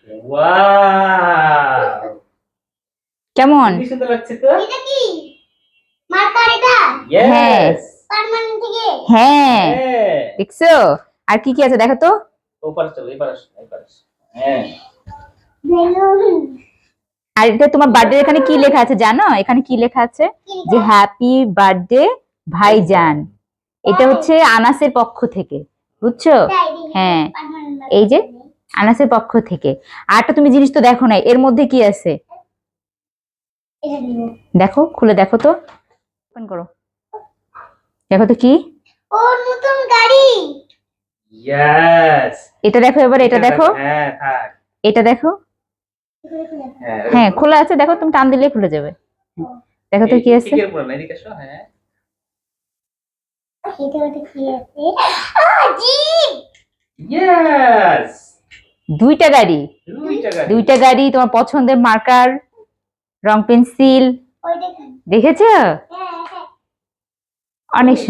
Wow, কেমন? কি সুন্দর লাগছে তো। এটা কি মার্কার এটা? ইয়েস, পার্মানেন্ট থেকে? হ্যাঁ, হ্যাঁ। দেখছো? আর কি কি আছে দেখো তো। ওপারে চলো, এপারে আসো, এপারে আসো। হ্যাঁ, বেলুন। আর এটা তোমার বার্থডে এখানে কি লেখা আছে জানো? এখানে কি লেখা আছে? যে হ্যাপি বার্থডে ভাইজান। এটা হচ্ছে আনাসের পক্ষ থেকে, বুঝছো? হ্যাঁ, এই যে আনাসের পক্ষ থেকে। আরটা তুমি জিনিস তো দেখো না, এর মধ্যে কি আছে এটা দিব। দেখো, খুলে দেখো তো, ওপেন করো, দেখো তো কি। ও নতুন গাড়ি। ইয়েস। এটা দেখো, এবার এটা দেখো, হ্যাঁ, থাক। এটা দেখো। হ্যাঁ, হ্যাঁ, খোলা আছে, দেখো, তুমি টান দিলে খুলে যাবে। দেখো তো কি আছে। ঠিকের পুরো না, এদিকে আসো। হ্যাঁ, এটা কি আছে? জিপ। ইয়েস। দুইটা গাড়ি, দুইটা গাড়ি। দুইটা গাড়ি, তোমার পছন্দের মার্কার, রং পেন্সিল, ওইটা কি? দেখেছো? হ্যাঁ হ্যাঁ। অনেক সুন্দর।